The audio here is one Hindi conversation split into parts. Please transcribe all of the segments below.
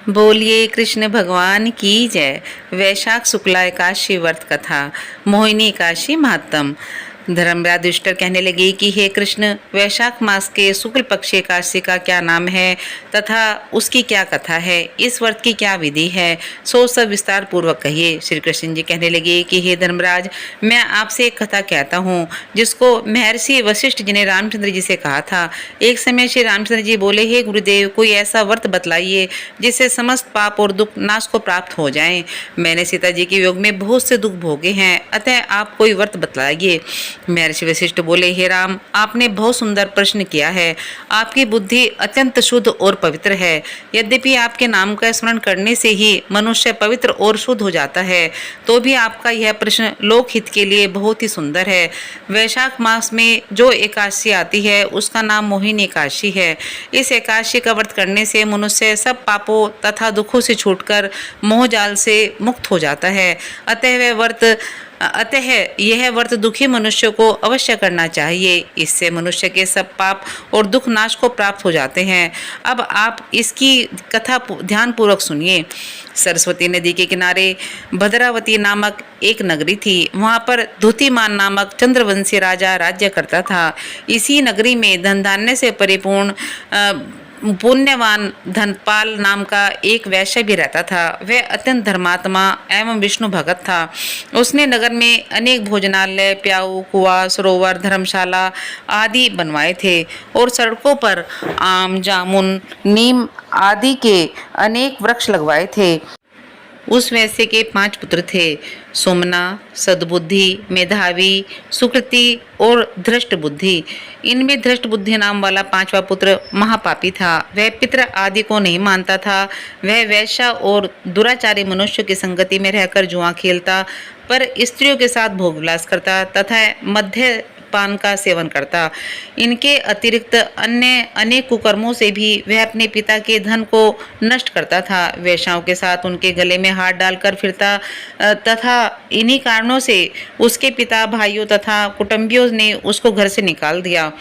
बोलिए कृष्ण भगवान की जय। वैशाख शुक्ला एकादशी व्रत कथा। मोहिनी एकादशी महात्म। धर्मराज युधिष्ठिर कहने लगे कि हे कृष्ण, वैशाख मास के शुक्ल पक्ष एकादशी का क्या नाम है तथा उसकी क्या कथा है, इस व्रत की क्या विधि है, सो सब विस्तार पूर्वक कहिए। श्री कृष्ण जी कहने लगे कि हे धर्मराज, मैं आपसे एक कथा कहता हूँ जिसको महर्षि वशिष्ठ जी ने रामचंद्र जी से कहा था। एक समय श्री रामचंद्र जी बोले, हे गुरुदेव, कोई ऐसा व्रत बतलाइए जिससे समस्त पाप और दुख नाश को प्राप्त हो जाएं। मैंने सीता जी के वियोग में बहुत से दुख भोगे हैं, अतः आप कोई व्रत बतलाइए। महर्षि वशिष्ठ बोले, हे राम, आपने बहुत सुंदर प्रश्न किया है। आपकी बुद्धि अत्यंत शुद्ध और पवित्र है। यद्यपि आपके नाम का स्मरण करने से ही मनुष्य पवित्र और शुद्ध हो जाता है, तो भी आपका यह प्रश्न लोकहित के लिए बहुत ही सुंदर है। वैशाख मास में जो एकादशी आती है उसका नाम मोहिनी एकादशी है। इस एकादशी का व्रत करने से मनुष्य सब पापों तथा दुखों से छूटकर मोहजाल से मुक्त हो जाता है। अतः यह व्रत दुखी मनुष्य को अवश्य करना चाहिए। इससे मनुष्य के सब पाप और दुख नाश को प्राप्त हो जाते हैं। अब आप इसकी कथा ध्यान पूर्वक सुनिए। सरस्वती नदी के किनारे भद्रावती नामक एक नगरी थी। वहां पर धुतिमान नामक चंद्रवंशी राजा राज्य करता था। इसी नगरी में धन धान्य से परिपूर्ण पुण्यवान धनपाल नाम का एक वैश्य भी रहता था। वह अत्यंत धर्मात्मा एवं विष्णु भगत था। उसने नगर में अनेक भोजनालय, प्याऊ, कुआं, सरोवर, धर्मशाला आदि बनवाए थे और सड़कों पर आम, जामुन, नीम आदि के अनेक वृक्ष लगवाए थे। उस वैश्य के 5 पुत्र थे, सुमना, सद्बुद्धि, मेधावी, सुकृति और धृष्ट बुद्धि। इनमें धृष्ट बुद्धि नाम वाला 5वां पुत्र महापापी था। वह पितृ आदि को नहीं मानता था। वह वैश्य और दुराचारी मनुष्य की संगति में रहकर जुआ खेलता, पर स्त्रियों के साथ भोग विलास करता तथा मध्य पान का सेवन करता। इनके अतिरिक्त अन्य अनेक कुकर्मों से भी वह अपने पिता के धन को नष्ट करता था। वेश्याओं के साथ उनके गले में हाथ डालकर फिरता तथा इन्हीं कारणों से उसके पिता, भाइयों तथा कुटुंबियों ने उसको घर से निकाल दिया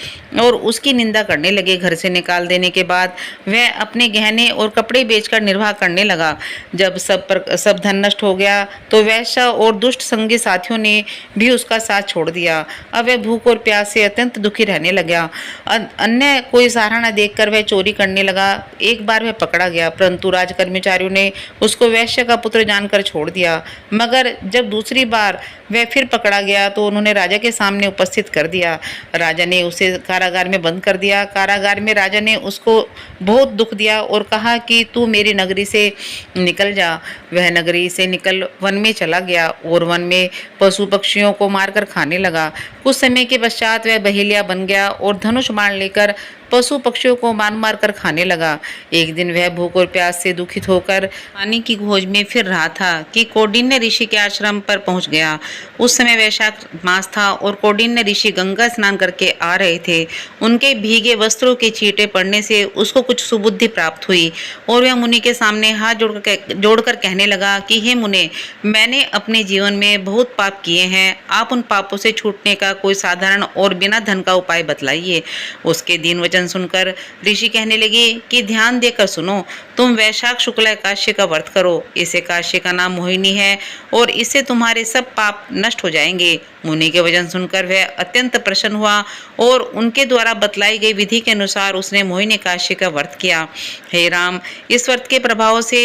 और उसकी निंदा करने लगे। घर से निकाल देने के बाद वह अपने गहने और कपड़े बेचकर निर्वाह करने लगा। जब सब धन नष्ट हो गया तो वैश्य और दुष्ट संगी साथियों ने भी उसका साथ छोड़ दिया। अब वह भूख और प्यास से अत्यंत दुखी रहने लगा। अन्य कोई सहारा न देखकर वह चोरी करने लगा। एक बार वह पकड़ा गया, परंतु राज कर्मचारियों ने उसको वैश्य का पुत्र जानकर छोड़ दिया। मगर जब दूसरी बार वह फिर पकड़ा गया तो उन्होंने राजा के सामने उपस्थित कर दिया। राजा ने उसे कारागार में बंद कर दिया। कारागार में राजा ने उसको बहुत दुख दिया और कहा कि तू मेरी नगरी से निकल जा। वह नगरी से निकल वन में चला गया और वन में पशु पक्षियों को मारकर खाने लगा। कुछ समय के पश्चात वह बहेलिया बन गया और धनुष बाण लेकर पशु पक्षियों को मार मार कर खाने लगा। एक दिन वह भूख और प्यास से दुखित होकर पानी की खोज में फिर रहा था कि कौंडिन्य ऋषि के आश्रम पर पहुंच गया। उस समय वैशाख मास था और कौंडिन्य ऋषि गंगा स्नान करके आ रहे थे। उनके भीगे वस्त्रों के छींटे पड़ने से उसको कुछ सुबुद्धि प्राप्त हुई और वह मुनि के सामने हाथ जोड़कर कहने लगा कि हे मुने, मैंने अपने जीवन में बहुत पाप किए हैं। आप उन पापों से छूटने का कोई साधारण और बिना धन का उपाय बतलाइए। उसके दीन वचन सुनकर ऋषि कहने लगे कि ध्यान देकर सुनो, तुम वैशाख शुक्ल एकादशी का व्रत करो। इस एकादशी का नाम मोहिनी है और इससे तुम्हारे सब पाप नष्ट हो जाएंगे। मुनि के वचन सुनकर वह अत्यंत प्रसन्न हुआ और उनके द्वारा बतलाई गई विधि के अनुसार उसने मोहिनी एकादशी का व्रत किया। हे राम, इस व्रत के प्रभाव से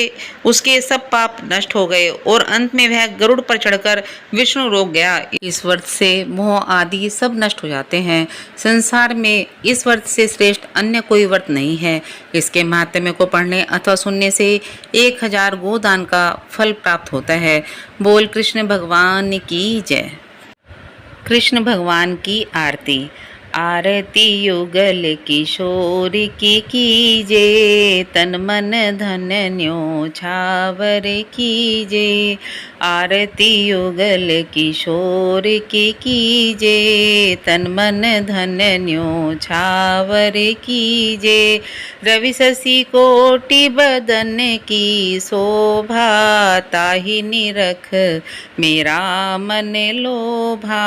उसके सब पाप नष्ट हो गए और अंत में वह गरुड़ पर चढ़कर विष्णु लोक गया। इस व्रत से मोह आदि सब नष्ट हो जाते हैं। संसार में इस व्रत से श्रेष्ठ अन्य कोई व्रत नहीं है। इसके महात्म्य को पढ़ने अथवा सुनने से 1000 गोदान का फल प्राप्त होता है। बोल कृष्ण भगवान की जय। कृष्ण भगवान की आरती। आरती युगल किशोर की कीजे, तन मन धन न्योछावर कीजे। आरती युगल किशोर की कीजे, तन मन धन न्योछावर कीजे। रवि शशि कोटि बदन की शोभा, ताहि निरख मेरा मन लोभा।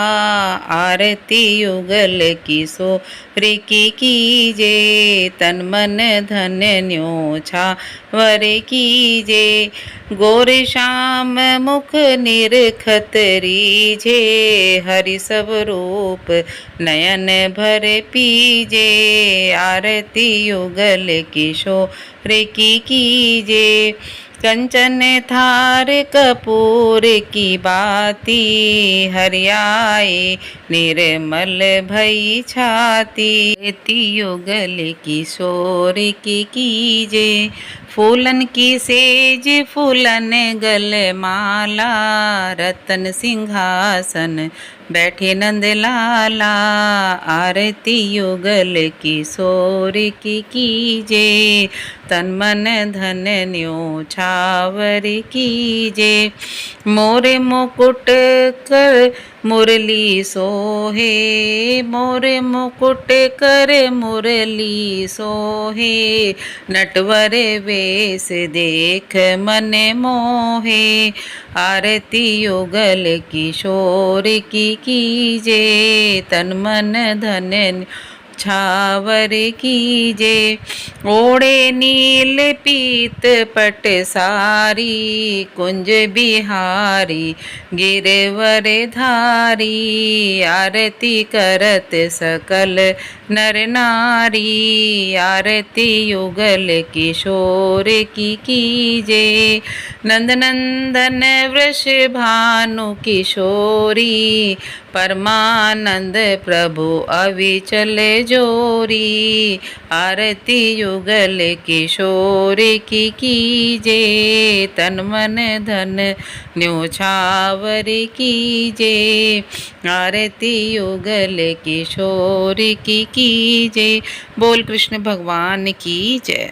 आरती युगल की किशोर की कीजे, तन मन धन न्योछावर कीजे। गोर श्याम मुख निरखत रीझे, हरि सब रूप नयन भर पीजे। आरती युगल किशोर की कीजे, कंचन थार कपूर की बाती। हरियाए निर्मल भई छाती, आरती युगल किशोर की कीजे। फूलन की सेज फूलन गल माला, रतन सिंहासन बैठे नंद लाला। आरती युगल किशोर की कीजे, तन मन धन न्योछावर कीजे। मोरे मुकुट कर मुरली सोहे, मोरे मुकुट कर मुरली सोहे। नटवर वेश देख मन मोहे, आरती युगल किशोर की कीजे। तन मन धन छावर कीजे। ओढ़े नील पीत पट सारी, कुंज बिहारी गिरवर धारी। आरती करत सकल नर नारी, आरती युगल किशोर की कीजे। नंदनंदन वृष भानु किशोरी, परमानंद प्रभु अविचल जोरी। आरती युगल किशोर की कीजे, तन मन धन न्योछावर कीजे। आरती युगल किशोर की कीजे। बोल कृष्ण भगवान की जय।